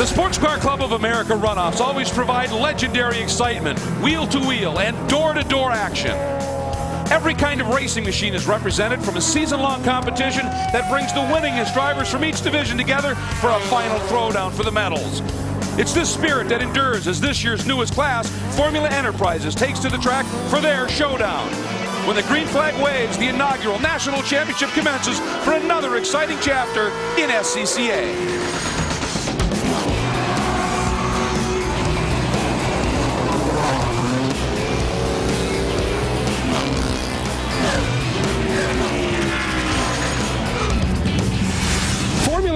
The Sports Car Club of America runoffs always provide legendary excitement, wheel-to-wheel and door-to-door action. Every kind of racing machine is represented from a season-long competition that brings the winningest drivers from each division together for a final throwdown for the medals. It's this spirit that endures as this year's newest class, Formula Enterprises, takes to the track for their showdown. When the green flag waves, the inaugural national championship commences for another exciting chapter in SCCA.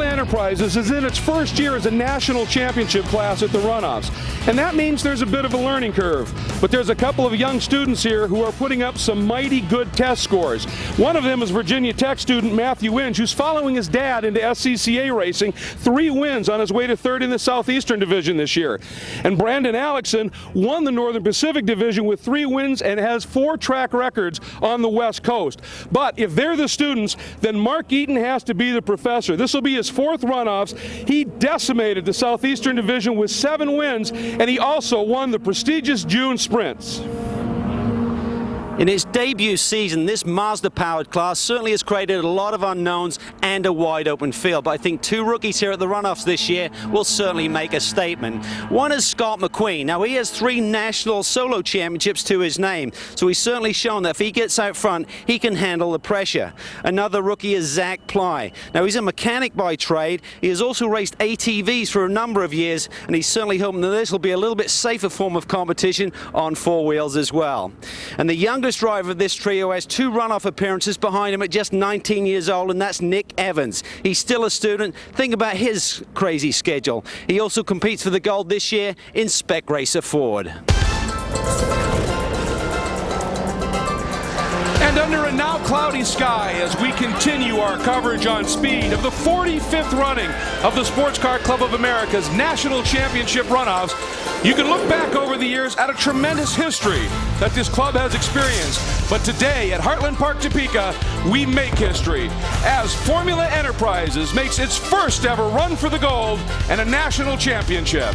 Enterprises is in its first year as a national championship class at the runoffs, and that means there's a bit of a learning curve. But there's a couple of young students here who are putting up some mighty good test scores. One of them is Virginia Tech student Matthew Inge, who's following his dad into SCCA racing, 3 wins on his way to 3rd in the Southeastern Division this year. And Brandon Alexson won the Northern Pacific Division with 3 wins and has 4 track records on the West Coast. But if they're the students, then Mark Eaton has to be the professor. This will be his 4th runoffs. He decimated the Southeastern Division with 7 wins, and he also won the prestigious June Sprints. In its debut season, this Mazda-powered class certainly has created a lot of unknowns and a wide-open field. But I think 2 rookies here at the runoffs this year will certainly make a statement. One is Scott McQueen. Now, he has 3 national solo championships to his name, so he's certainly shown that if he gets out front, he can handle the pressure. Another rookie is Zach Ply. Now, he's a mechanic by trade. He has also raced ATVs for a number of years, and he's certainly hoping that this will be a little bit safer form of competition on 4 wheels as well. And the youngest driver of this trio has 2 runoff appearances behind him at just 19 years old, and that's Nick Evans. He's still a student. Think about his crazy schedule. He also competes for the gold this year in Spec Racer Ford. And under a now cloudy sky, as we continue our coverage on speed of the 45th running of the Sports Car Club of America's National Championship runoffs, you can look back over the years at a tremendous history that this club has experienced. But today at Heartland Park, Topeka, we make history as Formula Enterprises makes its first ever run for the gold and a national championship.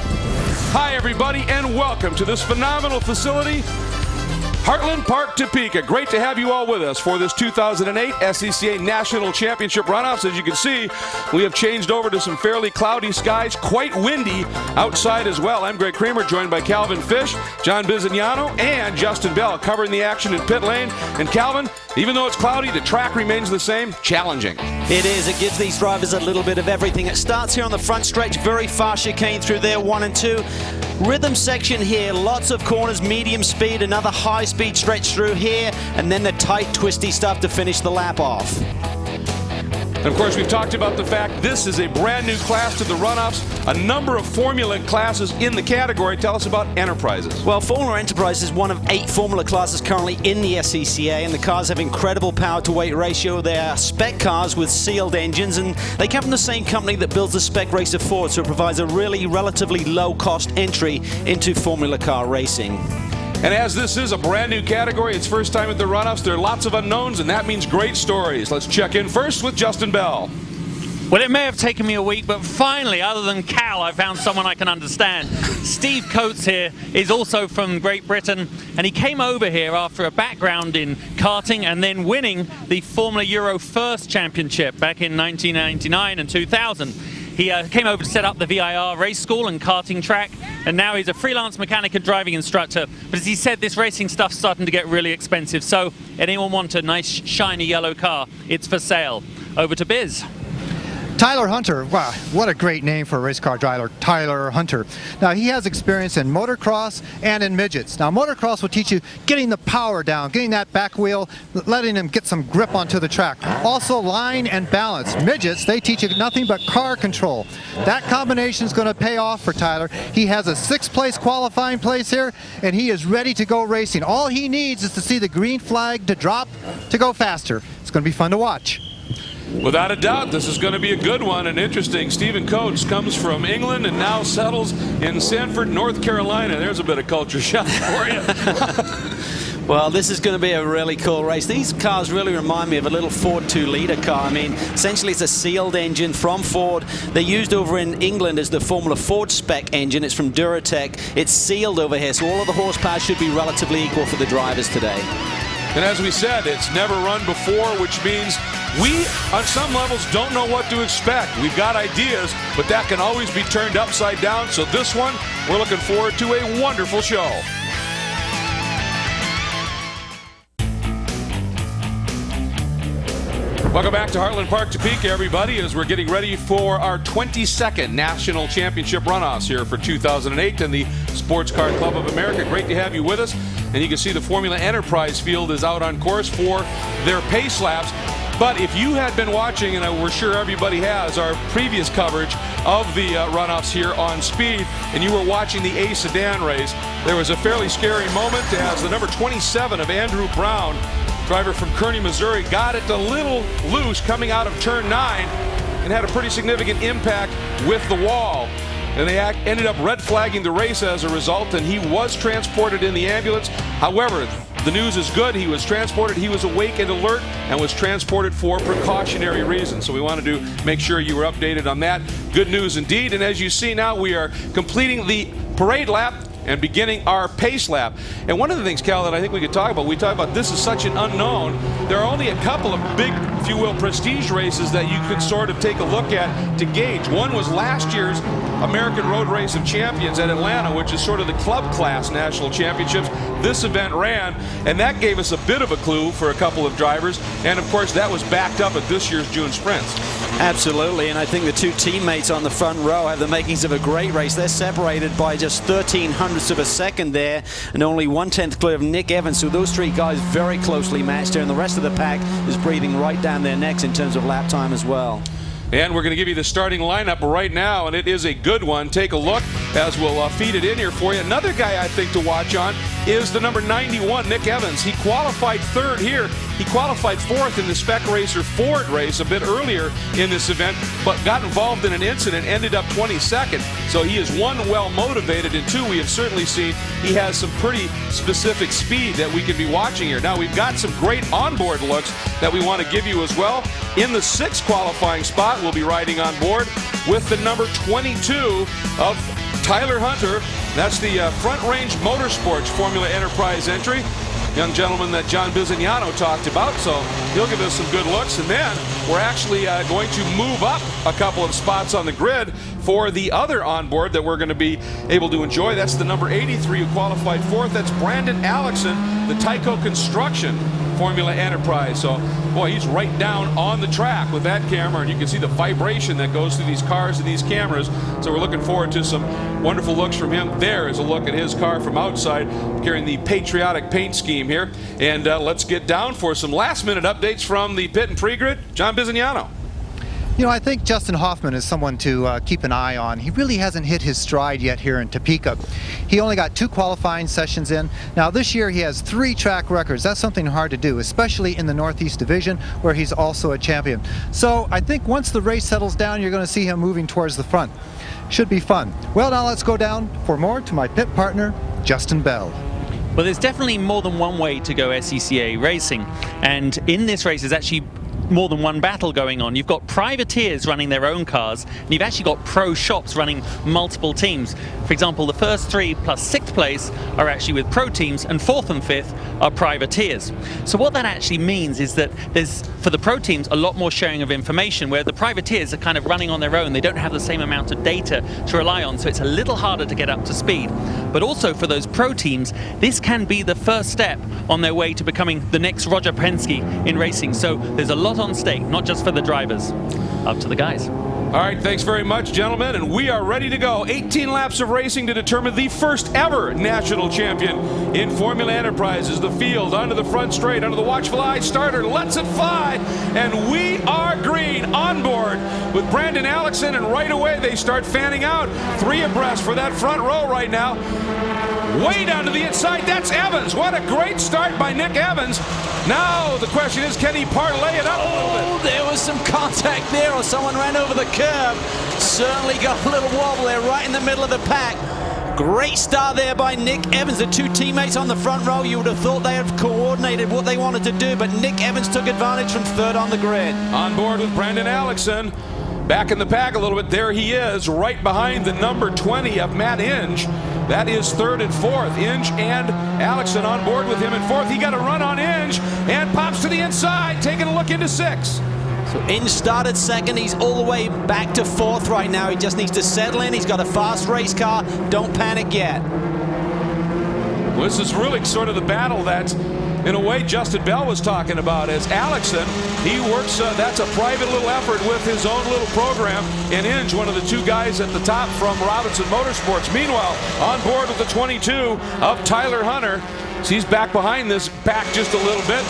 Hi, everybody, and welcome to this phenomenal facility, Heartland Park, Topeka. Great to have you all with us for this 2008 SCCA National Championship runoffs. As you can see, we have changed over to some fairly cloudy skies, quite windy outside as well. I'm Greg Kramer, joined by Calvin Fish, John Bizignano, and Justin Bell covering the action in pit lane. And Calvin, even though it's cloudy, the track remains the same, challenging. It is. It gives these drivers a little bit of everything. It starts here on the front stretch, very fast chicane through there, 1 and 2. Rhythm section here, lots of corners, medium speed, another high speed stretch through here, and then the tight, twisty stuff to finish the lap off. And of course, we've talked about the fact this is a brand new class to the runoffs, a number of formula classes in the category. Tell us about Enterprises. Well, Formula Enterprise is one of 8 formula classes currently in the SCCA, and the cars have incredible power to weight ratio. They are spec cars with sealed engines, and they come from the same company that builds the Spec Racer Ford, so it provides a really relatively low cost entry into formula car racing. And as this is a brand new category, it's first time at the runoffs, there are lots of unknowns, and that means great stories. Let's check in first with Justin Bell. Well, it may have taken me a week, but finally, other than Cal, I found someone I can understand. Steve Coates here is also from Great Britain, and he came over here after a background in karting and then winning the Formula Euro First Championship back in 1999 and 2000. He came over to set up the VIR race school and karting track, and now he's a freelance mechanic and driving instructor. But as he said, this racing stuff's starting to get really expensive, so anyone want a nice shiny yellow car, it's for sale. Over to Biz. Tyler Hunter, wow, what a great name for a race car driver, Tyler Hunter. Now, he has experience in motocross and in midgets. Now, motocross will teach you getting the power down, getting that back wheel, letting them get some grip onto the track. Also, line and balance. Midgets, they teach you nothing but car control. That combination is going to pay off for Tyler. He has a 6th place qualifying place here, and he is ready to go racing. All he needs is to see the green flag to drop to go faster. It's going to be fun to watch. Without a doubt, this is going to be a good one and interesting. Stephen Coates comes from England and now settles in Sanford, North Carolina. There's a bit of culture shock for you. Well, this is going to be a really cool race. These cars really remind me of a little Ford 2-liter car. I mean, essentially it's a sealed engine from Ford. They're used over in England as the Formula Ford spec engine. It's from Duratec. It's sealed over here, so all of the horsepower should be relatively equal for the drivers today. And as we said, it's never run before, which means we, on some levels, don't know what to expect. We've got ideas, but that can always be turned upside down. So this one, we're looking forward to a wonderful show. Welcome back to Heartland Park, Topeka, everybody, as we're getting ready for our 22nd National Championship Runoffs here for 2008 and the Sports Car Club of America. Great to have you with us. And you can see the Formula Enterprise field is out on course for their pace laps. But if you had been watching, and we're sure everybody has, our previous coverage of the runoffs here on Speed, and you were watching the A Sedan race, there was a fairly scary moment as the number 27 of Andrew Brown, driver from Kearney, Missouri, got it a little loose coming out of turn 9 and had a pretty significant impact with the wall. And they ended up red flagging the race as a result, and he was transported in the ambulance. However, the news is good. He was transported, he was awake and alert, and was transported for precautionary reasons. So we wanted to make sure you were updated on that. Good news indeed. And as you see now, we are completing the parade lap and beginning our pace lap. And one of the things, Cal, that I think we could talk about, we talk about this is such an unknown. There are only a couple of big, if you will, prestige races that you could sort of take a look at to gauge. One was last year's American Road Race of Champions at Atlanta, which is sort of the club class national championships. This event ran, and that gave us a bit of a clue for a couple of drivers. And of course, that was backed up at this year's June Sprints. Absolutely, and I think the two teammates on the front row have the makings of a great race. They're separated by just 0.13 of a second there, and only 1/10 clear of Nick Evans. So those three guys very closely matched here, and the rest of the pack is breathing right down their necks in terms of lap time as well. And we're going to give you the starting lineup right now, and it is a good one. Take a look as we'll feed it in here for you. Another guy I think to watch on is the number 91, Nick Evans. He qualified third here. He qualified fourth in the Spec Racer Ford race a bit earlier in this event, but got involved in an incident, ended up 22nd. So he is, one, well motivated, and two, we have certainly seen he has some pretty specific speed that we can be watching here. Now, we've got some great onboard looks that we want to give you as well. In the 6th qualifying spot, we'll be riding on board with the number 22 of Tyler Hunter. That's the Front Range Motorsports Formula Enterprise entry. Young gentleman that John Bizignano talked about, so he'll give us some good looks. And then we're actually going to move up a couple of spots on the grid for the other onboard that we're going to be able to enjoy. That's the number 83 who qualified fourth. That's Brandon Alexson, the Tyco Construction Formula Enterprise. So, boy, he's right down on the track with that camera, and you can see the vibration that goes through these cars and these cameras. So we're looking forward to some wonderful looks from him. There is a look at his car from outside, carrying the patriotic paint scheme here. And let's get down for some last-minute updates from the pit and pre-grid. John Bizignano. You know, I think Justin Hoffman is someone to keep an eye on. He really hasn't hit his stride yet here in Topeka. He only got 2 qualifying sessions in. Now, this year he has 3 track records. That's something hard to do, especially in the Northeast Division, where he's also a champion. So I think once the race settles down, you're going to see him moving towards the front. Should be fun. Well, now let's go down for more to my pit partner, Justin Bell. Well, there's definitely more than one way to go SCCA racing, and in this race there's actually more than one battle going on. You've got privateers running their own cars, and you've actually got pro shops running multiple teams. For example, the first 3 plus 6th place are actually with pro teams, and 4th and 5th are privateers. So what that actually means is that there's, for the pro teams, a lot more sharing of information, where the privateers are kind of running on their own. They don't have the same amount of data to rely on, so it's a little harder to get up to speed. But also for those pro teams, this can be the first step on their way to becoming the next Roger Penske in racing. So there's a lot on stake, not just for the drivers. Up to the guys. All right, thanks very much, gentlemen, and we are ready to go. 18 laps of racing to determine the first ever national champion in Formula Enterprises. The field under the front straight, under the watchful eye starter, lets it fly, and we are green on board with Brandon Alexson, and right away they start fanning out. 3 abreast for that front row right now. Way down to the inside, that's Evans. What a great start by Nick Evans. Now the question is, can he parlay it up a little bit? Oh, there was some contact there, or someone ran over the curb. Certainly got a little wobble there right in the middle of the pack. Great start there by Nick Evans. The two teammates on the front row, you would have thought they had coordinated what they wanted to do, but Nick Evans took advantage from third on the grid. On board with Brendan Alexson. Back in the pack a little bit. There he is, right behind the number 20 of Matt Inge. That is third and fourth. Inge and Alexson on board with him in fourth. He got a run on Inge and pops to the inside, taking a look into sixth. So Inge started second. He's all the way back to fourth right now. He just needs to settle in. He's got a fast race car. Don't panic yet. Well, this is really sort of the battle that, in a way, Justin Bell was talking about. As Alexson, he works, that's a private little effort with his own little program. And Inge, one of the two guys at the top from Robinson Motorsports. Meanwhile, on board with the 22 of Tyler Hunter. So he's back behind this back just a little bit.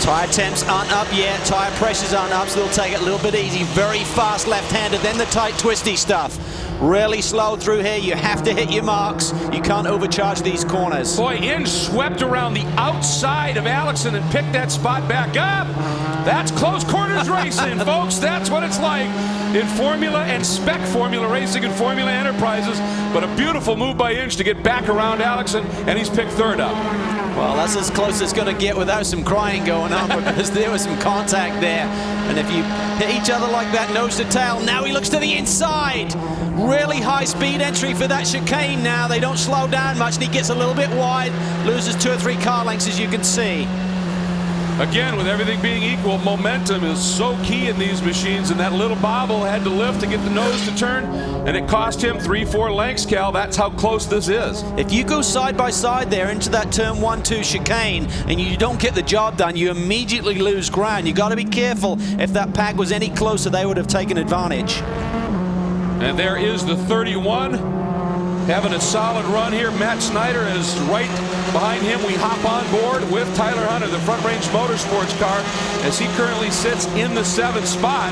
Tire temps aren't up yet. Tire pressures aren't up, so they'll take it a little bit easy. Very fast left-hander, then the tight, twisty stuff. Really slow through here. You have to hit your marks. You can't overcharge these corners. Boy, Inge swept around the outside of Alexson and picked that spot back up. That's close quarters racing, folks. That's what it's like in Formula and Spec Formula racing and Formula Enterprises. But a beautiful move by Inge to get back around Alexson, and he's picked third up. Well, that's as close as it's going to get without some crying going on, because there was some contact there. And if you hit each other like that, nose to tail, now he looks to the inside. Really high speed entry for that chicane now. They don't slow down much, and he gets a little bit wide, loses 2 or 3 car lengths, as you can see. Again, with everything being equal, momentum is so key in these machines, and that little bobble had to lift to get the nose to turn, and it cost him 3-4 lengths, Cal. That's how close this is. If you go side by side there into that turn 1-2 chicane and you don't get the job done, you immediately lose ground. You got to be careful. If that pack was any closer, they would have taken advantage. And there is the 31. Having a solid run here. Matt Snyder is right behind him. We hop on board with Tyler Hunter, the Front Range Motorsports car, as he currently sits in the 7th spot.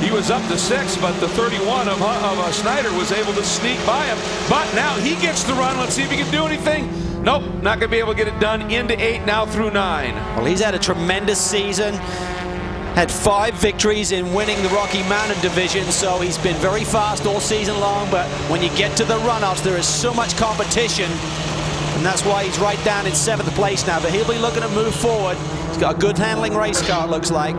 He was up to 6th, but the 31 of Snyder was able to sneak by him. But now he gets the run. Let's see if he can do anything. Nope, not going to be able to get it done. Into 8, now through 9. Well, he's had a tremendous season. Had 5 victories in winning the Rocky Mountain division, so he's been very fast all season long. But when you get to the runoffs, there is so much competition, and that's why he's right down in 7th place now. But he'll be looking to move forward. He's got a good handling race car, it looks like.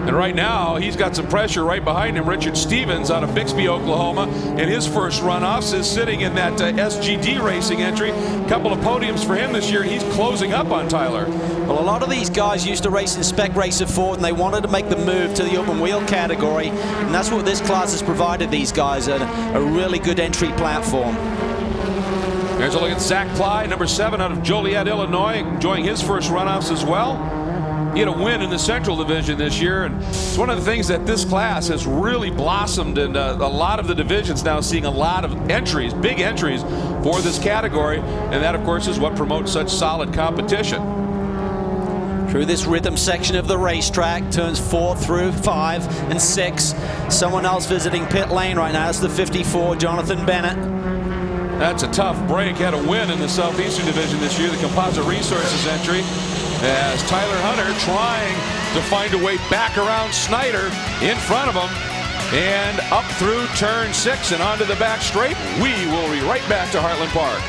And right now, he's got some pressure right behind him. Richard Stevens out of Bixby, Oklahoma, in his first runoffs, is sitting in that SGD racing entry. A couple of podiums for him this year. He's closing up on Tyler. Well, a lot of these guys used to race in Spec Racer Ford, and they wanted to make the move to the open wheel category, and that's what this class has provided these guys, a really good entry platform. There's a look at Zach Ply, number 7 out of Joliet, Illinois, enjoying his first runoffs as well. He had a win in the Central Division this year, and it's one of the things that this class has really blossomed, and a lot of the divisions now seeing a lot of entries, big entries for this category, and that, of course, is what promotes such solid competition. Through this rhythm section of the racetrack, turns 4 through 5 and 6. Someone else visiting pit lane right now. That's the 54, Jonathan Bennett. That's a tough break. Had a win in the Southeastern Division this year, the Composite Resources entry, as Tyler Hunter trying to find a way back around Snyder in front of him and up through turn 6 and onto the back straight. We will be right back to Heartland Park.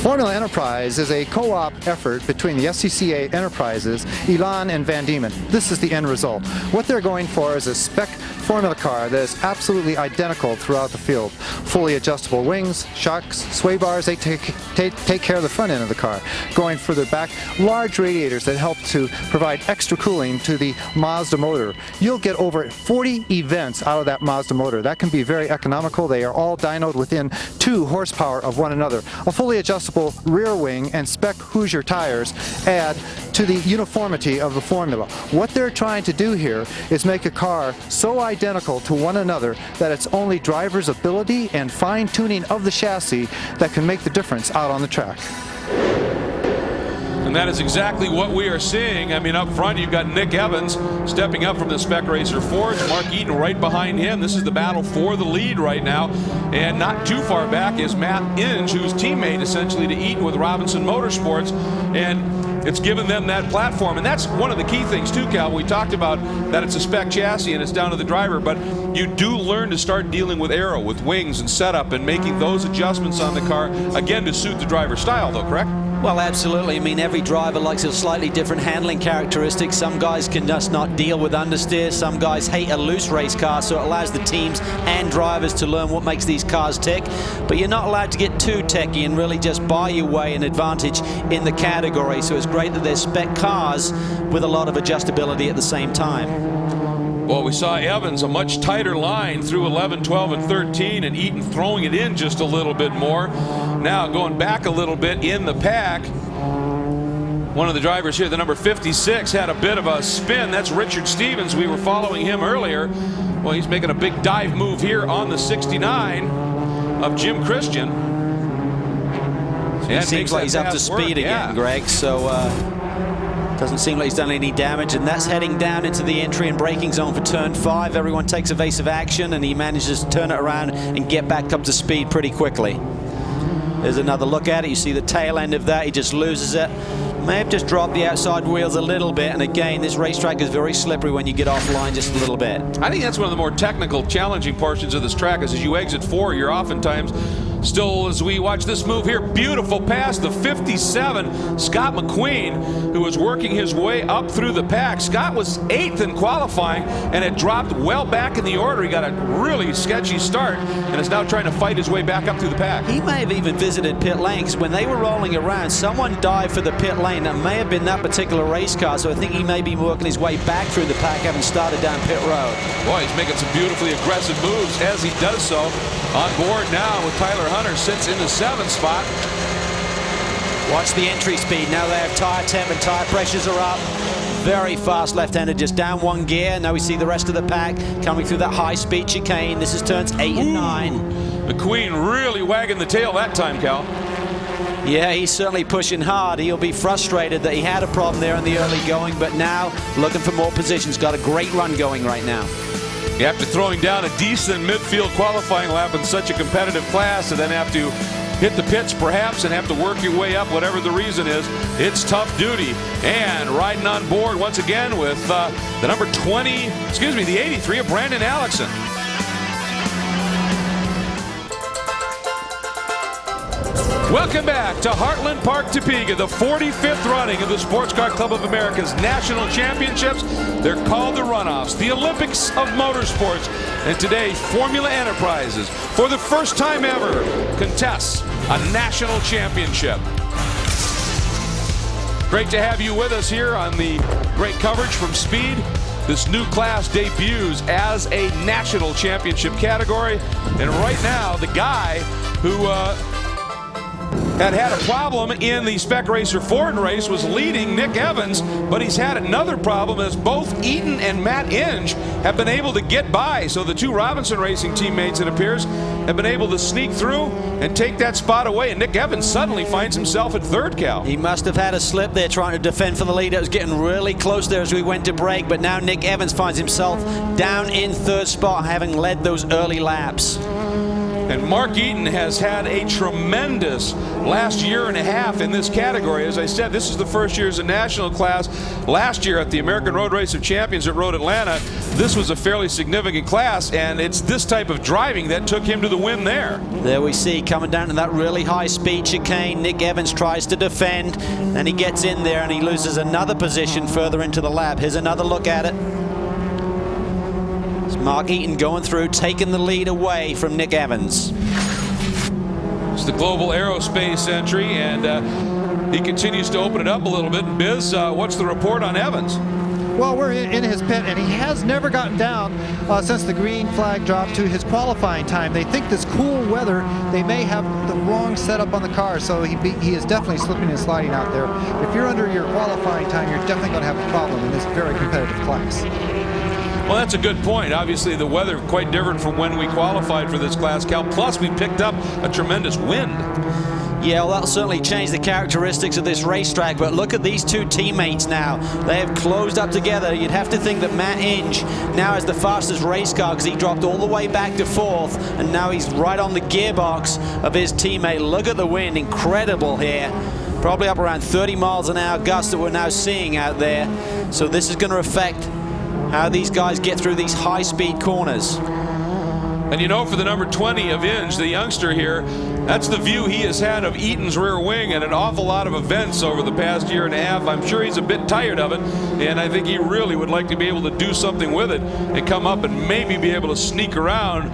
Formula Enterprise is a co-op effort between the SCCA Enterprises, Elan, and Van Diemen. This is the end result. What they're going for is a spec formula car that is absolutely identical throughout the field. Fully adjustable wings, shocks, sway bars, they take care of the front end of the car. Going further back, large radiators that help to provide extra cooling to the Mazda motor. You'll get over 40 events out of that Mazda motor. That can be very economical. They are all dynoed within 2 horsepower of one another. A fully adjustable rear wing and spec Hoosier tires add to the uniformity of the formula. What they're trying to do here is make a car so identical to one another that it's only driver's ability and fine-tuning of the chassis that can make the difference out on the track. And that is exactly what we are seeing. I mean, up front, you've got Nick Evans stepping up from the Spec Racer Forge. Mark Eaton right behind him. This is the battle for the lead right now. And not too far back is Matt Inge, who's teammate essentially to Eaton with Robinson Motorsports. And it's given them that platform. And that's one of the key things too, Cal. We talked about that it's a spec chassis and it's down to the driver, but you do learn to start dealing with aero, with wings and setup, and making those adjustments on the car, again, to suit the driver's style, though, correct? Well, absolutely. I mean, every driver likes a slightly different handling characteristics. Some guys can just not deal with understeer. Some guys hate a loose race car, so it allows the teams and drivers to learn what makes these cars tick. But you're not allowed to get too techy and really just buy your way an advantage in the category. So it's great that there's spec cars with a lot of adjustability at the same time. Well, we saw Evans a much tighter line through 11, 12, and 13, and Eaton throwing it in just a little bit more. Now going back a little bit in the pack. One of the drivers here, the number 56, had a bit of a spin. That's Richard Stevens. We were following him earlier. Well, he's making a big dive move here on the 69 of Jim Christian. It seems like he's up to speed again, Greg. So doesn't seem like he's done any damage, and that's heading down into the entry and braking zone for turn 5. Everyone takes evasive action, and he manages to turn it around and get back up to speed pretty quickly. There's another look at it. You see the tail end of that. He just loses it. May have just dropped the outside wheels a little bit, and again, this racetrack is very slippery when you get offline just a little bit. I think that's one of the more technical, challenging portions of this track, is as you exit 4, you're oftentimes still, as we watch this move here, beautiful pass, the 57, Scott McQueen, who was working his way up through the pack. Scott was 8th in qualifying and had dropped well back in the order. He got a really sketchy start and is now trying to fight his way back up through the pack. He may have even visited pit lane, because when they were rolling around, someone dived for the pit lane. That may have been that particular race car, so I think he may be working his way back through the pack, having started down pit road. Boy, he's making some beautifully aggressive moves as he does so. On board now with Tyler Hunter, sits in the 7th spot. Watch the entry speed. Now they have tire temp and tire pressures are up. Very fast left-hander, just down 1 gear. Now we see the rest of the pack coming through that high-speed chicane. This is turns 8 and 9. McQueen really wagging the tail that time, Cal. Yeah, he's certainly pushing hard. He'll be frustrated that he had a problem there in the early going, but now looking for more positions. Got a great run going right now. After throwing down a decent midfield qualifying lap in such a competitive class, and then have to hit the pits perhaps and have to work your way up, whatever the reason is, it's tough duty. And riding on board once again with the number 20, the 83 of Brandon Alexson. Welcome back to Heartland Park, Topeka, the 45th running of the Sports Car Club of America's National Championships. They're called the Runoffs, the Olympics of motorsports. And today, Formula Enterprises, for the first time ever, contests a national championship. Great to have you with us here on the great coverage from Speed. This new class debuts as a national championship category. And right now, the guy who had a problem in the Spec Racer Ford race was leading Nick Evans, but he's had another problem as both Eaton and Matt Inge have been able to get by. So the two Robinson Racing teammates, it appears, have been able to sneak through and take that spot away, and Nick Evans suddenly finds himself at 3rd, Cal. He must have had a slip there trying to defend for the lead. It was getting really close there as we went to break, but now Nick Evans finds himself down in 3rd spot, having led those early laps. And Mark Eaton has had a tremendous last year and a half in this category. As I said, this is the first year as a national class. Last year at the American Road Race of Champions at Road Atlanta, this was a fairly significant class, and it's this type of driving that took him to the win there. There we see, coming down to that really high-speed chicane, Nick Evans tries to defend, and he gets in there and he loses another position further into the lap. Here's another look at it. Mark Eaton going through, taking the lead away from Nick Evans. It's the Global Aerospace entry, and he continues to open it up a little bit. Biz, what's the report on Evans? Well, we're in his pit, and he has never gotten down since the green flag dropped to his qualifying time. They think this cool weather, they may have the wrong setup on the car, so he is definitely slipping and sliding out there. If you're under your qualifying time, you're definitely going to have a problem in this very competitive class. Well, that's a good point. Obviously, the weather quite different from when we qualified for this class, Cal. Plus, we picked up a tremendous wind. Yeah, well, that'll certainly change the characteristics of this racetrack, but look at these two teammates now. They have closed up together. You'd have to think that Matt Inge now has the fastest race car because he dropped all the way back to 4th, and now he's right on the gearbox of his teammate. Look at the wind, incredible here. Probably up around 30 miles an hour gusts that we're now seeing out there. So this is going to affect how these guys get through these high-speed corners. And you know, for the number 20 of Inge, the youngster here, that's the view he has had of Eaton's rear wing at an awful lot of events over the past year and a half. I'm sure he's a bit tired of it, and I think he really would like to be able to do something with it and come up and maybe be able to sneak around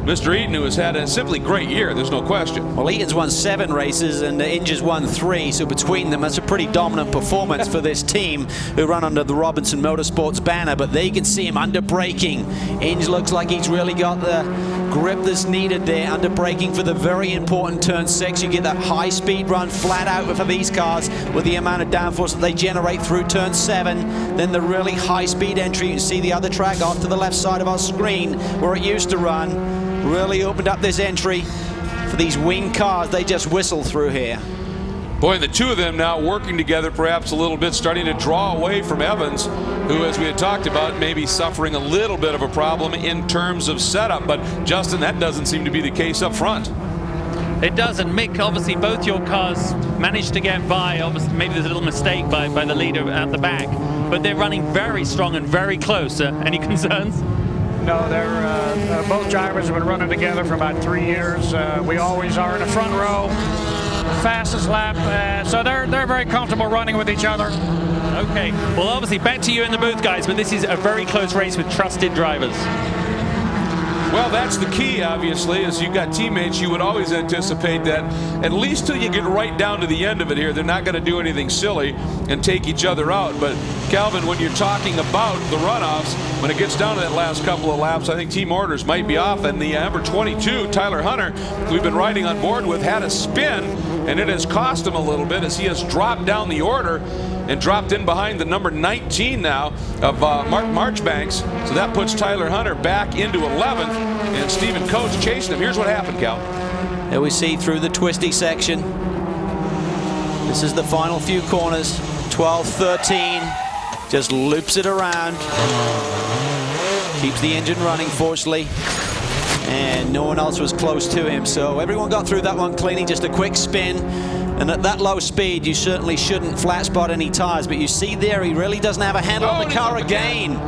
Mr. Eaton, who has had a simply great year, there's no question. Well, Eaton's won 7 races and Inge has won 3, so between them, that's a pretty dominant performance for this team who run under the Robinson Motorsports banner, but there you can see him under braking. Inge looks like he's really got the grip that's needed there, under braking for the very important turn 6. You get that high-speed run flat out for these cars with the amount of downforce that they generate through turn 7. Then the really high-speed entry. You can see the other track off to the left side of our screen where it used to run. Really opened up this entry for these wing cars. They just whistle through here. Boy, and the two of them now working together perhaps a little bit, starting to draw away from Evans, who, as we had talked about, may be suffering a little bit of a problem in terms of setup. But, Justin, that doesn't seem to be the case up front. It does, and Mick, obviously both your cars managed to get by. Obviously, maybe there's a little mistake by the leader at the back, but they're running very strong and very close. Any concerns? No, they're both drivers have been running together for about 3 years. We always are in the front row, fastest lap, so they're very comfortable running with each other. Okay, well, obviously back to you in the booth, guys, but this is a very close race with trusted drivers. Well, that's the key, obviously. As you've got teammates, you would always anticipate that at least till you get right down to the end of it here, they're not going to do anything silly and take each other out. But, Calvin, when you're talking about the runoffs, when it gets down to that last couple of laps, I think team orders might be off. And the number 22, Tyler Hunter, we've been riding on board with, had a spin, and it has cost him a little bit as he has dropped down the order and dropped in behind the number 19 now of Mark Marchbanks. So that puts Tyler Hunter back into 11th, and Stephen Coates chasing him. Here's what happened, Cal. There we see through the twisty section. This is the final few corners. 12, 13, just loops it around. Keeps the engine running, fortunately. And no one else was close to him. So everyone got through that one cleanly, just a quick spin. And at that low speed, you certainly shouldn't flat spot any tires. But you see there, he really doesn't have a handle on the car again.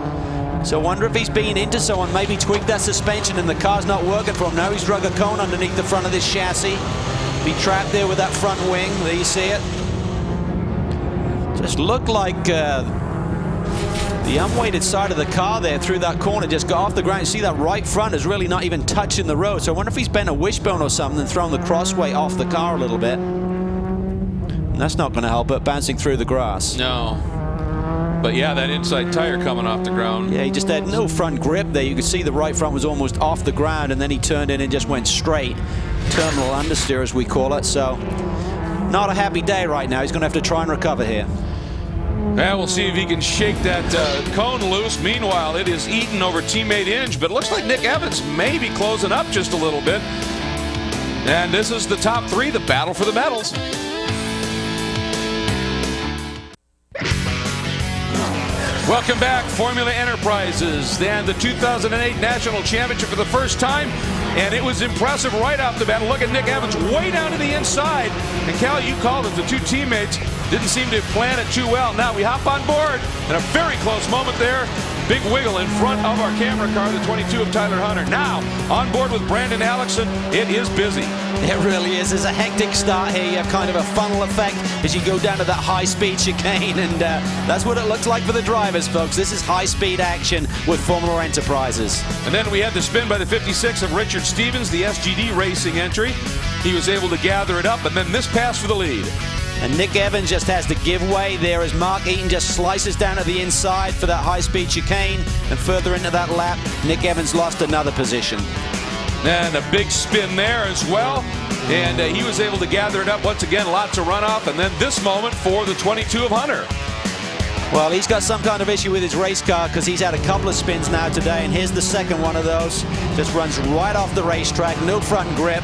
So I wonder if he's been into someone, maybe tweaked that suspension and the car's not working for him. Now he's drug a cone underneath the front of this chassis. Be trapped there with that front wing. There you see it. Just looked like the unweighted side of the car there through that corner just got off the ground. You see that right front is really not even touching the road. So I wonder if he's bent a wishbone or something and thrown the crossway off the car a little bit. And that's not going to help it, bouncing through the grass. No. But yeah, that inside tire coming off the ground. Yeah, he just had no front grip there. You could see the right front was almost off the ground, and then he turned in and just went straight. Terminal understeer, as we call it. So not a happy day right now. He's going to have to try and recover here. Yeah, we'll see if he can shake that cone loose. Meanwhile, it is Eaton over teammate Inge, but it looks like Nick Evans may be closing up just a little bit. And this is the top 3, the battle for the medals. Welcome back, Formula Enterprises, and the 2008 National Championship for the first time, and it was impressive right off the bat. Look at Nick Evans way down to the inside, and Cal, you called it, the two teammates didn't seem to plan it too well. Now we hop on board, and a very close moment there. Big wiggle in front of our camera car, the 22 of Tyler Hunter. Now, on board with Brandon Alexson, it is busy. It really is. It's a hectic start here. You have kind of a funnel effect as you go down to that high-speed chicane, and that's what it looks like for the drivers, folks. This is high-speed action with Formula Enterprises. And then we had the spin by the 56 of Richard Stevens, the SGD Racing entry. He was able to gather it up, and then this pass for the lead. And Nick Evans just has to give way there as Mark Eaton just slices down to the inside for that high-speed chicane, and further into that lap, Nick Evans lost another position. And a big spin there as well, and he was able to gather it up once again. Lots of runoff, and then this moment for the 22 of Hunter. Well, he's got some kind of issue with his race car because he's had a couple of spins now today, and here's the second one of those. Just runs right off the racetrack, no front grip.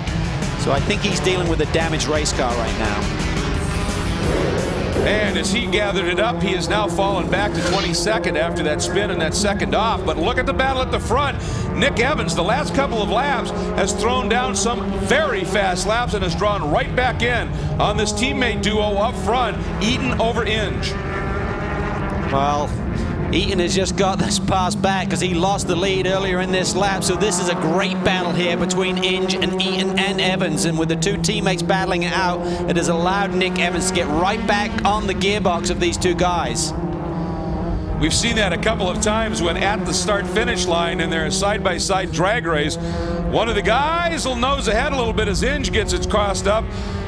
So I think he's dealing with a damaged race car right now. And as he gathered it up, he has now fallen back to 22nd after that spin and that second off. But look at the battle at the front. Nick Evans, the last couple of laps, has thrown down some very fast laps and has drawn right back in on this teammate duo up front, Eaton over Inge. Well, Eaton has just got this pass back because he lost the lead earlier in this lap. So this is a great battle here between Inge and Eaton and Evans. And with the two teammates battling it out, it has allowed Nick Evans to get right back on the gearbox of these two guys. We've seen that a couple of times when at the start-finish line in their side-by-side drag race, one of the guys will nose ahead a little bit as Inge gets it crossed up.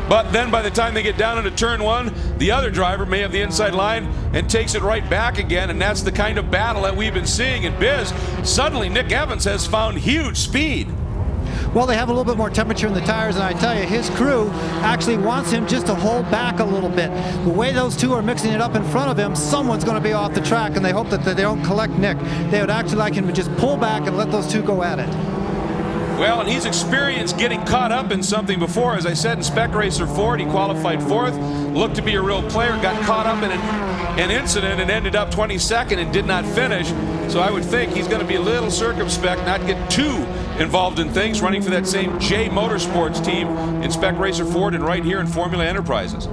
But then by the time they get down into turn one, the other driver may have the inside line and takes it right back again, and that's the kind of battle that we've been seeing in Biz. Suddenly, Nick Evans has found huge speed. Well, they have a little bit more temperature in the tires, and I tell you, his crew actually wants him just to hold back a little bit. The way those two are mixing it up in front of him, someone's going to be off the track, and they hope that they don't collect Nick. They would actually like him to just pull back and let those two go at it. Well, and he's experienced getting caught up in something before. As I said, in Spec Racer Ford, he qualified 4th, looked to be a real player, got caught up in an incident and ended up 22nd and did not finish. So I would think he's going to be a little circumspect, not get too involved in things, running for that same J Motorsports team in Spec Racer Ford and right here in Formula Enterprises.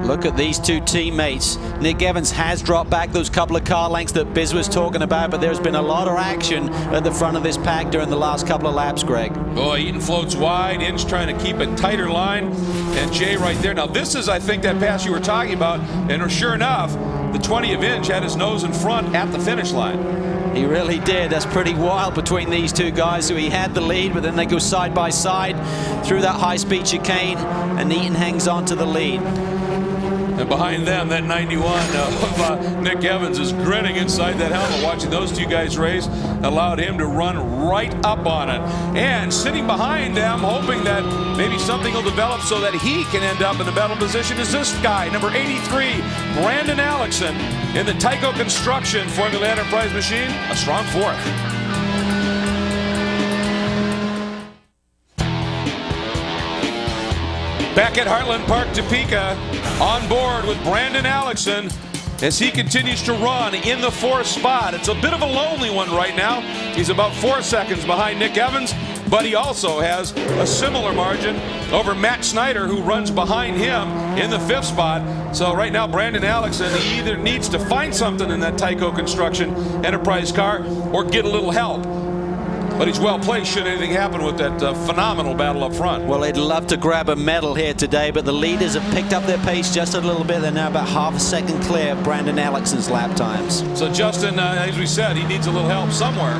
Look at these two teammates. Nick Evans has dropped back those couple of car lengths that Biz was talking about, but there's been a lot of action at the front of this pack during the last couple of laps, Greg. Boy, Eaton floats wide, Inge trying to keep a tighter line, and Jay right there. Now this is, I think, that pass you were talking about, and sure enough, the 20 of Inge had his nose in front at the finish line. He really did. That's pretty wild between these two guys. So he had the lead, but then they go side by side through that high-speed chicane, and Eaton hangs on to the lead. And behind them, that 91 of Nick Evans is grinning inside that helmet. Watching those two guys race allowed him to run right up on it. And sitting behind them, hoping that maybe something will develop so that he can end up in a battle position, is this guy, number 83, Brandon Alexson, in the Tyco Construction Formula Enterprise machine, a strong 4th. Back at Heartland Park, Topeka, on board with Brandon Alexson as he continues to run in the 4th spot. It's a bit of a lonely one right now. He's about 4 seconds behind Nick Evans, but he also has a similar margin over Matt Snyder, who runs behind him in the 5th spot. So right now, Brandon Alexson, he either needs to find something in that Tyco Construction Enterprise car or get a little help. But he's well placed should anything happen with that phenomenal battle up front. Well, they'd love to grab a medal here today, but the leaders have picked up their pace just a little bit. They're now about half a second clear of Brandon Alexson's lap times. So Justin, as we said, he needs a little help somewhere.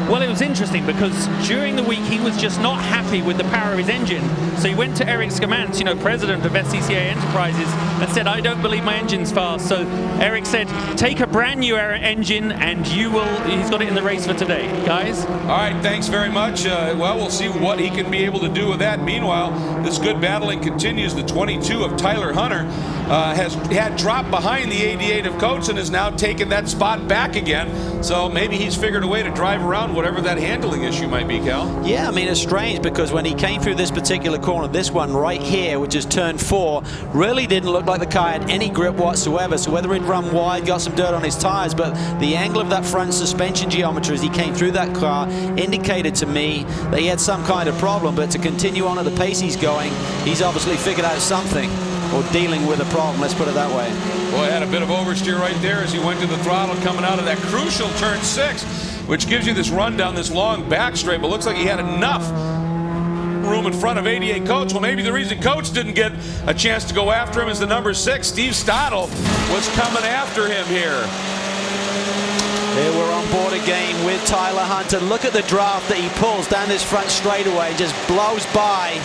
Well, it was interesting because during the week he was just not happy with the power of his engine. So he went to Eric Scamance, president of SCCA Enterprises, and said, I don't believe my engine's fast. So Eric said, take a brand new engine and he's got it in the race for today. Guys? All right, thanks very much. Well, we'll see what he can be able to do with that. Meanwhile, this good battling continues. The 22 of Tyler Hunter has had dropped behind the 88 of Coates and has now taken that spot back again. So maybe he's figured a way to drive around whatever that handling issue might be, Cal. Yeah, I mean, it's strange because when he came through this particular corner, this one right here, which is turn 4, really didn't look like the car had any grip whatsoever. So whether he'd run wide, got some dirt on his tires, but the angle of that front suspension geometry as he came through that car indicated to me that he had some kind of problem. But to continue on at the pace he's going, he's obviously figured out something, or dealing with a problem, let's put it that way. Boy, had a bit of oversteer right there as he went to the throttle coming out of that crucial turn 6, which gives you this run down this long back straight, but looks like he had enough room in front of 88 Coates. Well, maybe the reason Coates didn't get a chance to go after him is the number 6, Steve Stottle, was coming after him here. Here we're on board again with Tyler Hunter. Look at the draft that he pulls down this front straightaway, just blows by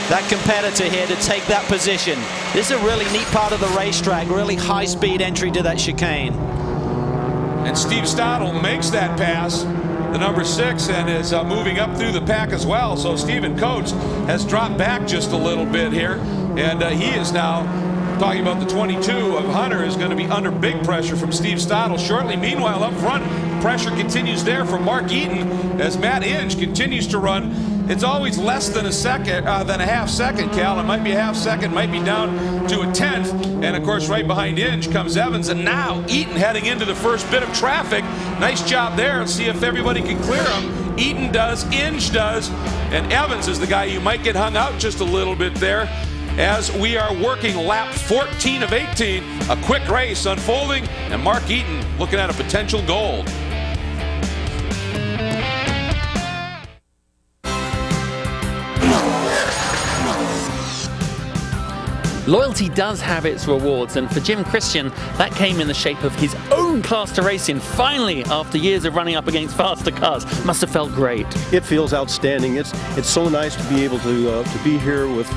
that competitor here to take that position. This is a really neat part of the racetrack, really high-speed entry to that chicane. And Steve Stottle makes that pass, the number 6, and is moving up through the pack as well. So Stephen Coates has dropped back just a little bit here, and he is now Talking about the 22 of Hunter is going to be under big pressure from Steve Stottle shortly. Meanwhile, up front, pressure continues there from Mark Eaton as Matt Inge continues to run. It's always less than a half second, Cal. It might be a half second, might be down to a tenth. And of course, right behind Inge comes Evans. And now Eaton heading into the first bit of traffic. Nice job there. Let's see if everybody can clear him. Eaton does, Inge does, and Evans is the guy you might get hung out just a little bit there. As we are working lap 14 of 18, a quick race unfolding, and Mark Eaton looking at a potential gold. Loyalty does have its rewards, and for Jim Christian, that came in the shape of his own class to race in. Finally, after years of running up against faster cars, must have felt great. It feels outstanding. It's so nice to be able to be here with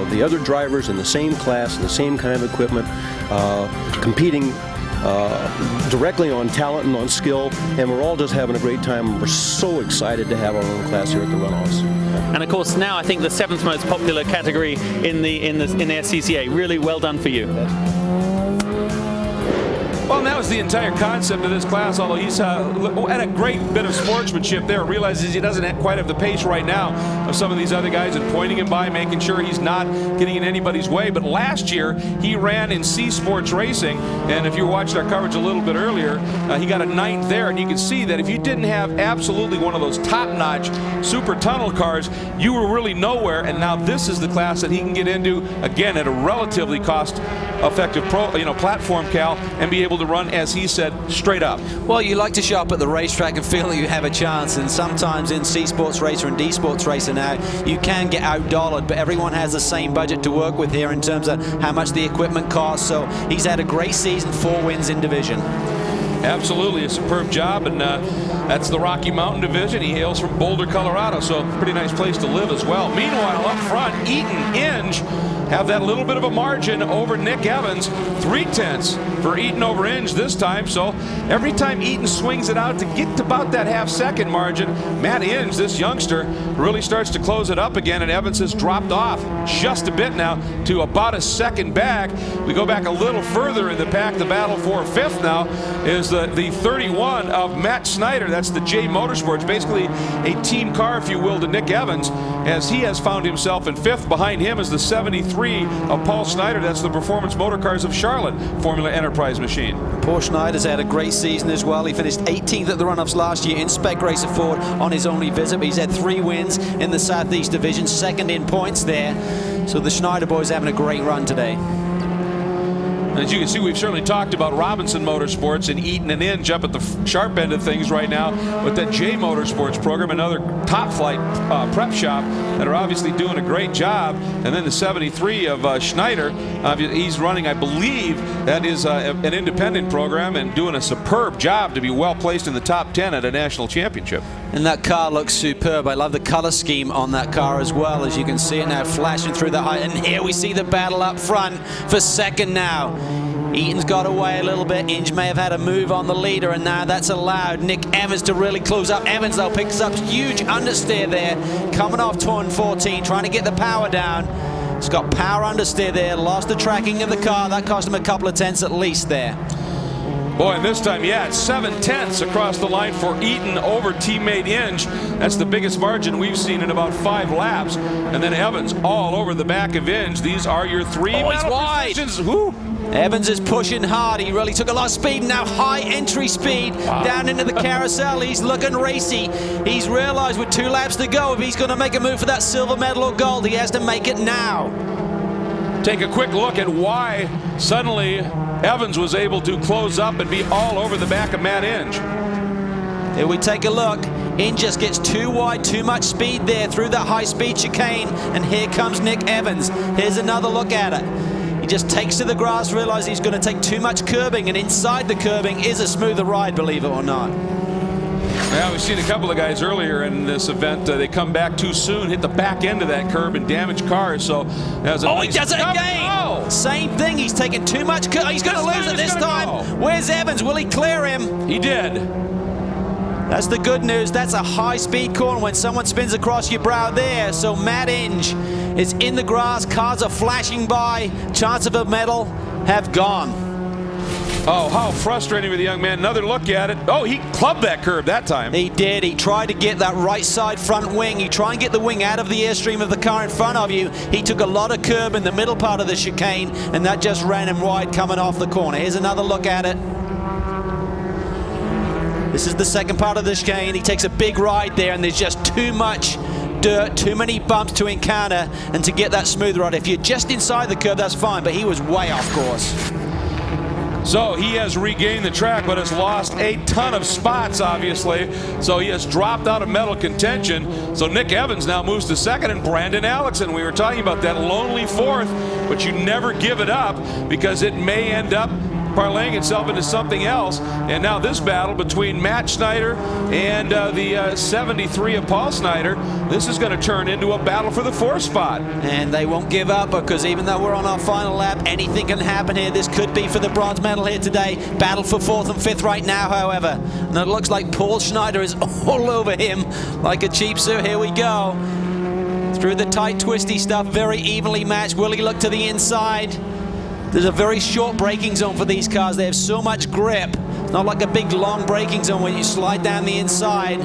the other drivers in the same class, the same kind of equipment, competing directly on talent and on skill, and we're all just having a great time. We're so excited to have our own class here at the Runoffs. And of course, now I think the 7th most popular category in the SCCA. Really well done for you. Well, that was the entire concept of this class, although he's had a great bit of sportsmanship there. Realizes he doesn't quite have the pace right now of some of these other guys and pointing him by, making sure he's not getting in anybody's way. But last year, he ran in C Sports Racing, and if you watched our coverage a little bit earlier, he got a 9th there, and you can see that if you didn't have absolutely one of those top-notch super tunnel cars, you were really nowhere, and now this is the class that he can get into, again, at a relatively cost-effective platform, Cal, and be able to run, as he said, straight up. Well, you like to show up at the racetrack and feel that you have a chance, and sometimes in C Sports Racer and D Sports Racer now, you can get out-dollared, but everyone has the same budget to work with here in terms of how much the equipment costs, so he's had a great season, 4 wins in division. Absolutely, a superb job, and that's the Rocky Mountain Division. He hails from Boulder, Colorado, so pretty nice place to live as well. Meanwhile, up front, Eaton, Inge have that little bit of a margin over Nick Evans. 3/10 for Eaton over Inge this time, so every time Eaton swings it out to get to about that half-second margin, Matt Inge, this youngster, really starts to close it up again, and Evans has dropped off just a bit now to about a second back. We go back a little further in the pack. The battle for 5th now is the 31 of Matt Snyder. That's the J Motorsports, basically a team car, if you will, to Nick Evans, as he has found himself in 5th. Behind him is the 73 of Paul Snyder. That's the Performance Motor Cars of Charlotte Formula Enterprise machine. Paul Schneider's had a great season as well. He finished 18th at the Runoffs last year in Spec Racer Ford on his only visit, but he's had 3 wins in the Southeast Division, 2nd in points there. So the Schneider boys having a great run today. As you can see, we've certainly talked about Robinson Motorsports and Eaton and Inge up at the sharp end of things right now with that J Motorsports program, another top flight prep shop that are obviously doing a great job. And then the 73 of Schneider, he's running, I believe, that is an independent program and doing a superb job to be well placed in the top 10 at a national championship. And that car looks superb. I love the color scheme on that car as well, as you can see it now flashing through the height. And here we see the battle up front for 2nd now. Eaton's got away a little bit. Inge may have had a move on the leader, and now that's allowed Nick Evans to really close up. Evans, though, picks up huge understeer there, coming off turn 14, trying to get the power down. He's got power understeer there, lost the tracking of the car. That cost him a couple of tenths at least there. Boy, and this time, yeah, it's 7/10 across the line for Eaton over teammate Inge. That's the biggest margin we've seen in about 5 laps. And then Evans all over the back of Inge. These are your 3 he's wide. Woo. Evans is pushing hard. He really took a lot of speed. Now high entry speed down into the carousel. He's looking racy. He's realized with 2 laps to go, if he's going to make a move for that silver medal or gold, he has to make it now. Take a quick look at why suddenly Evans was able to close up and be all over the back of Matt Inge. Here we take a look. Inge just gets too wide, too much speed there through that high-speed chicane, and here comes Nick Evans. Here's another look at it. He just takes to the grass, realizes he's going to take too much curbing, and inside the curbing is a smoother ride, believe it or not. Yeah, we've seen a couple of guys earlier in this event. They come back too soon, hit the back end of that curb and damage cars. So that's a he does it again. Oh. Same thing. He's taking too much. He's going to lose it this time. Where's Evans? Will he clear him? He did. That's the good news. That's a high-speed corner when someone spins across your brow there. So Matt Inge It's in the grass. Cars are flashing by. Chance of a medal have gone. Oh, how frustrating for the young man. Another look at it. Oh, he clubbed that curb that time. He did. He tried to get that right side front wing. You try and get the wing out of the airstream of the car in front of you. He took a lot of curb in the middle part of the chicane, and that just ran him wide coming off the corner. Here's another look at it. This is the second part of the chicane. He takes a big ride there, and there's just too much dirt, too many bumps to encounter and to get that smooth ride. If you're just inside the curb, that's fine, but he was way off course. So he has regained the track, but has lost a ton of spots, obviously. So he has dropped out of medal contention. So Nick Evans now moves to second, and Brandon Alexson, we were talking about that lonely fourth, but you never give it up because it may end up parlaying itself into something else. And now this battle between Matt Schneider and the 73 of Paul Schneider, this is going to turn into a battle for the fourth spot. And they won't give up, because even though we're on our final lap, anything can happen here. This could be for the bronze medal here today. Battle for fourth and fifth right now, however. And it looks like Paul Schneider is all over him like a cheap suit. Here we go. Through the tight, twisty stuff, very evenly matched. Will he look to the inside? There's a very short braking zone for these cars. They have so much grip. It's not like a big, long braking zone when you slide down the inside.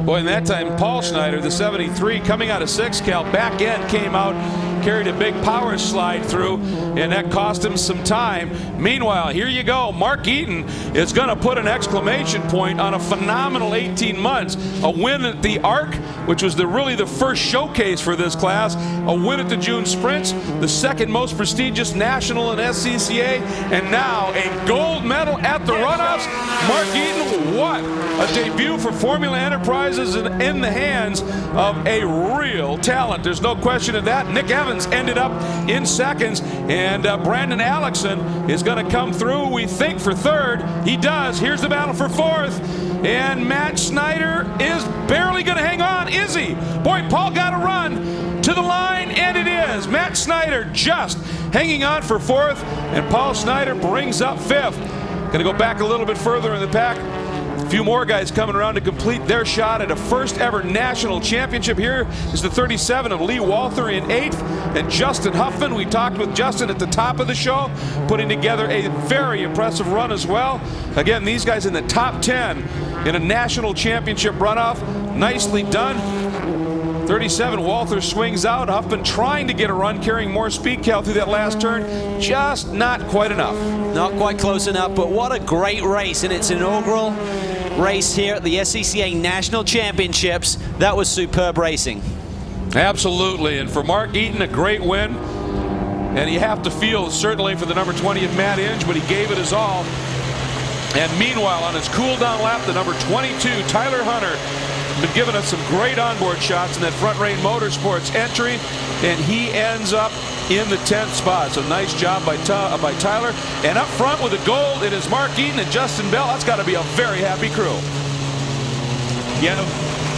Boy, in that time, Paul Schneider, the 73, coming out of 6 cal, back end came out, carried a big power slide through, and that cost him some time. Meanwhile, here you go. Mark Eaton is going to put an exclamation point on a phenomenal 18 months. A win at the ARC, which was really the first showcase for this class. A win at the June Sprints, the second most prestigious national in SCCA, and now a gold medal at the Runoffs. Mark Eaton, what a debut for Formula Enterprises in the hands of a real talent. There's no question of that. Nick Evans ended up in seconds, and Brandon Alexson is going to come through, we think, for third. He does. Here's the battle for fourth, and Matt Schneider is barely going to hang on, is he? Boy, Paul got to run to the line, and it is. Matt Schneider just hanging on for fourth, and Paul Schneider brings up fifth. Going to go back a little bit further in the pack. A few more guys coming around to complete their shot at a first ever national championship. Here is the 37 of Lee Walther in 8th, and Justin Huffman. We talked with Justin at the top of the show, putting together a very impressive run as well. Again, these guys in the top 10 in a national championship runoff. Nicely done. 37, Walther swings out. Huffman trying to get a run, carrying more speed cal through that last turn. Just not quite enough. Not quite close enough, but what a great race in its inaugural race here at the SCCA National Championships. That was superb racing. Absolutely, and for Mark Eaton, a great win. And you have to feel, certainly for the number 20 of Matt Inge, but he gave it his all. And meanwhile, on his cool-down lap, the number 22, Tyler Hunter, been giving us some great onboard shots in that Front Range Motorsports entry, and he ends up in the 10th spot. So nice job by Tyler. And up front with the gold, it is Mark Eaton and Justin Bell. That's got to be a very happy crew. Yeah,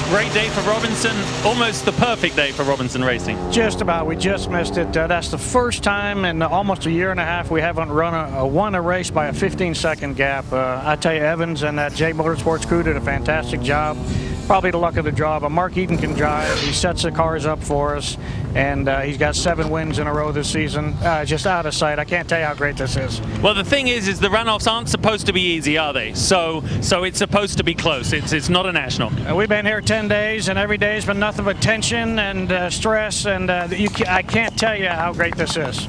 great day for Robinson. Almost the perfect day for Robinson Racing. Just about. We just missed it. That's the first time in almost a year and a half we haven't won a race by a 15-second gap. I tell you, Evans and that J Motorsports crew did a fantastic job. Probably the luck of the draw, but Mark Eaton can drive. He sets the cars up for us, and he's got 7 wins in a row this season. Just out of sight. I can't tell you how great this is. Well, the thing is the runoffs aren't supposed to be easy, are they? So it's supposed to be close. It's not a national. We've been here 10 days, and every day's been nothing but tension and stress, and I can't tell you how great this is.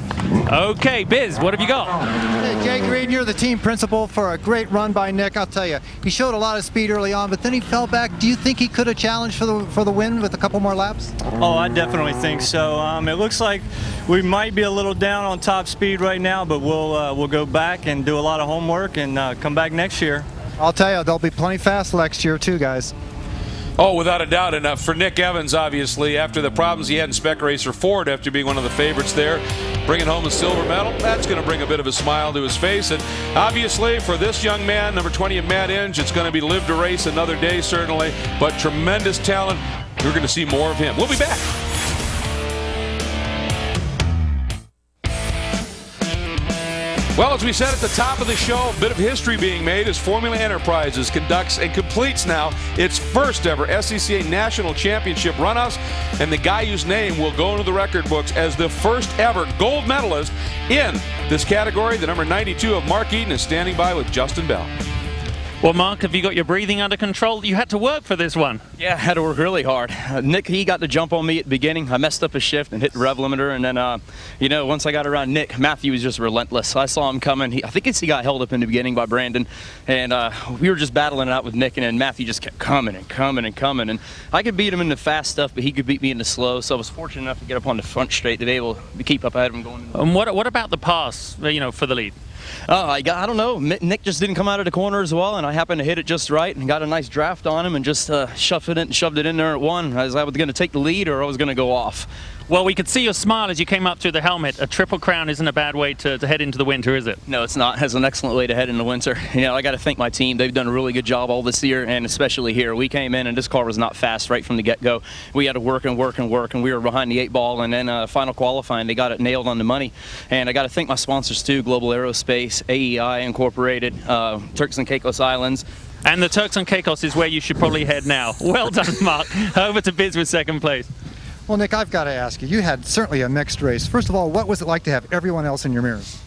Okay, Biz, what have you got? Hey, Jay Green, you're the team principal for a great run by Nick. I'll tell you, he showed a lot of speed early on, but then he fell back. Do you think he could have challenged for the win with a couple more laps? Oh, I definitely think so. It looks like we might be a little down on top speed right now, but we'll go back and do a lot of homework and come back next year. I'll tell you, they'll be plenty fast next year too, guys. Oh, without a doubt. And for Nick Evans, obviously, after the problems he had in Spec Racer Ford, after being one of the favorites there, bringing home a silver medal, that's going to bring a bit of a smile to his face. And obviously, for this young man, number 20 of Matt Inge, it's going to be live to race another day, certainly. But tremendous talent. You're going to see more of him. We'll be back. Well, as we said at the top of the show, a bit of history being made as Formula Enterprises conducts and completes now its first ever SCCA National Championship Runoffs, and the guy whose name will go into the record books as the first ever gold medalist in this category, the number 92 of Mark Eaton, is standing by with Justin Bell. Well, Mark, have you got your breathing under control? You had to work for this one. Yeah, I had to work really hard. Nick, he got the jump on me at the beginning. I messed up his shift and hit the rev limiter, and then, once I got around Nick, Matthew was just relentless. I saw him coming. I think he got held up in the beginning by Brandon, and we were just battling it out with Nick, and then Matthew just kept coming and coming and coming, and I could beat him in the fast stuff, but he could beat me in the slow, so I was fortunate enough to get up on the front straight to be able to keep up ahead of him going. And what about the pass, for the lead? I don't know. Nick just didn't come out of the corner as well, and I happened to hit it just right and got a nice draft on him and just shoved it in there at one. I was going to take the lead or I was going to go off. Well, we could see your smile as you came up through the helmet. A triple crown isn't a bad way to head into the winter, is it? No, it's not. It's an excellent way to head into winter. I got to thank my team. They've done a really good job all this year, and especially here. We came in, and this car was not fast right from the get-go. We had to work and work and work, and we were behind the 8-ball, and then final qualifying, they got it nailed on the money. And I got to thank my sponsors, too, Global Aerospace, AEI Incorporated, Turks and Caicos Islands. And the Turks and Caicos is where you should probably head now. Well done, Mark. Over to Biz with second place. Well, Nick, I've got to ask you, you had certainly a mixed race. First of all, what was it like to have everyone else in your mirrors?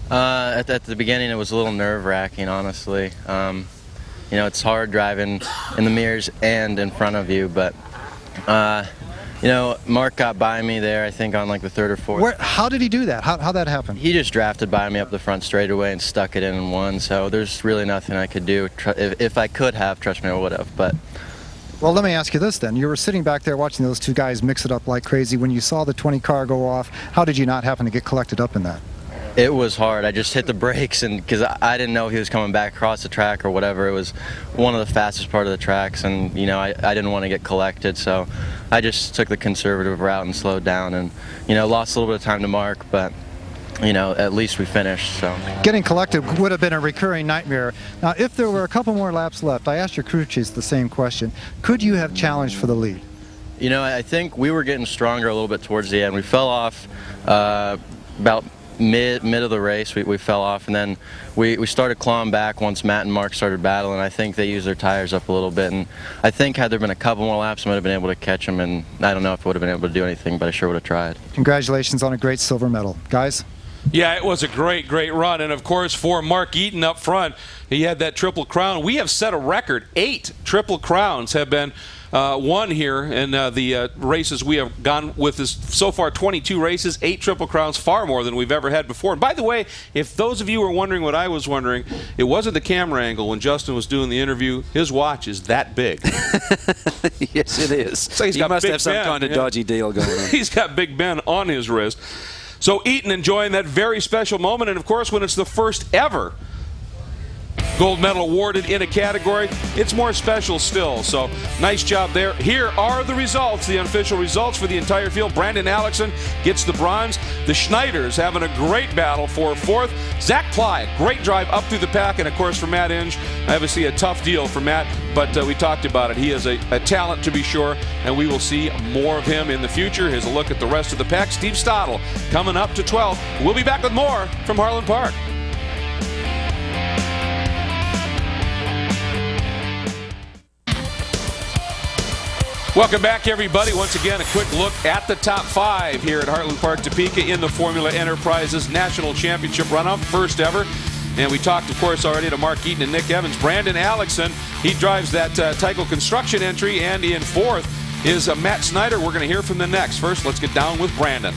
At the beginning, it was a little nerve-wracking, honestly. It's hard driving in the mirrors and in front of you, but, Mark got by me there, I think, on like the third or fourth. How did he do that? How'd that happen? He just drafted by me up the front straightaway and stuck it in and won, so there's really nothing I could do. If I could have, trust me, I would have, but... Well, let me ask you this then. You were sitting back there watching those two guys mix it up like crazy. When you saw the 20 car go off, how did you not happen to get collected up in that? It was hard. I just hit the brakes, and because I didn't know he was coming back across the track or whatever. It was one of the fastest part of the tracks, and I didn't want to get collected, so I just took the conservative route and slowed down, and lost a little bit of time to Mark, but at least we finished. So getting collected would have been a recurring nightmare. Now, if there were a couple more laps left, I asked your crew chiefs the same question. Could you have challenged for the lead? I think we were getting stronger a little bit towards the end. We fell off about mid of the race. We fell off, and then we started clawing back once Matt and Mark started battling. I think they used their tires up a little bit, and I think had there been a couple more laps, I might have been able to catch them, and I don't know if I would have been able to do anything, but I sure would have tried. Congratulations on a great silver medal. Guys? Yeah, it was a great run. And, of course, for Mark Eaton up front, he had that triple crown. We have set a record. 8 triple crowns have been won here in the races we have gone with. This so far 22 races, 8 triple crowns, far more than we've ever had before. And by the way, if those of you were wondering what I was wondering, it wasn't the camera angle when Justin was doing the interview. His watch is that big. Yes, it is. So he must have some kind of dodgy deal going on. He's got Big Ben on his wrist. So Eaton enjoying that very special moment, and of course when it's the first ever gold medal awarded in a category, it's more special still. So nice job there. Here are the results, the unofficial results for the entire field. Brandon Alexson gets the bronze. The Schneiders having a great battle for 4th. Zach Ply, great drive up through the pack, and of course for Matt Inge, obviously a tough deal for Matt, but we talked about it. He is a talent to be sure, and we will see more of him in the future. Here's a look at the rest of the pack. Steve Stottle coming up to 12th. We'll be back with more from Harlan Park. Welcome back, everybody. Once again, a quick look at the top 5 here at Heartland Park, Topeka in the Formula Enterprises National Championship runoff, first ever. And we talked, of course, already to Mark Eaton and Nick Evans. Brandon Alexson, he drives that Tyco Construction entry, and in 4th is Matt Snyder. We're going to hear from them next. First, let's get down with Brandon.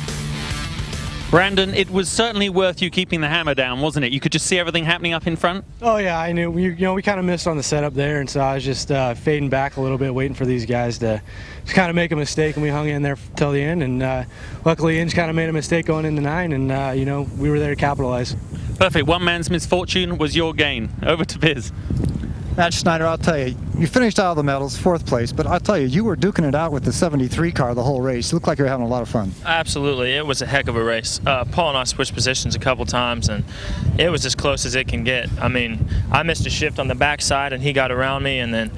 Brandon, it was certainly worth you keeping the hammer down, wasn't it? You could just see everything happening up in front? Oh, yeah, I knew. We kind of missed on the setup there, and so I was just fading back a little bit, waiting for these guys to kind of make a mistake, and we hung in there till the end, and luckily Inge kind of made a mistake going into 9, and, we were there to capitalize. Perfect. One man's misfortune was your gain. Over to Biz. Matt Schneider, I'll tell you, you finished out of the medals, 4th place, but I'll tell you, you were duking it out with the 73 car the whole race. You looked like you were having a lot of fun. Absolutely. It was a heck of a race. Paul and I switched positions a couple times, and it was as close as it can get. I mean, I missed a shift on the backside, and he got around me, and then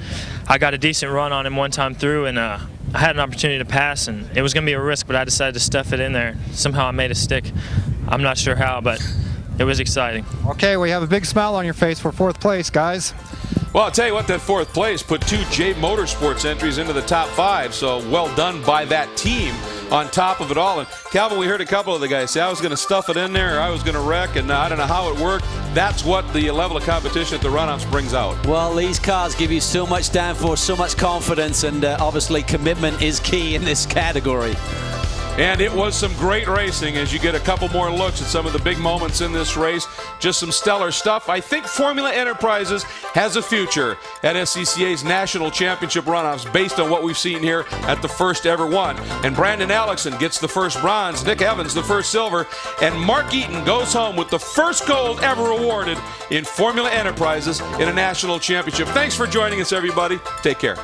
I got a decent run on him one time through, and I had an opportunity to pass, and it was going to be a risk, but I decided to stuff it in there. Somehow I made it stick. I'm not sure how, but it was exciting. Okay, we have a big smile on your face for 4th place, guys. Well, I'll tell you what, that 4th place put 2 J Motorsports entries into the top 5, so well done by that team on top of it all. And Calvin, we heard a couple of the guys say, I was going to stuff it in there, or I was going to wreck, and I don't know how it worked. That's what the level of competition at the Runoffs brings out. Well, these cars give you so much downforce, so much confidence, and obviously commitment is key in this category. And it was some great racing as you get a couple more looks at some of the big moments in this race. Just some stellar stuff. I think Formula Enterprises has a future at SCCA's National Championship Runoffs based on what we've seen here at the first ever one. And Brandon Alexson gets the first bronze, Nick Evans the first silver, and Mark Eaton goes home with the first gold ever awarded in Formula Enterprises in a national championship. Thanks for joining us, everybody. Take care.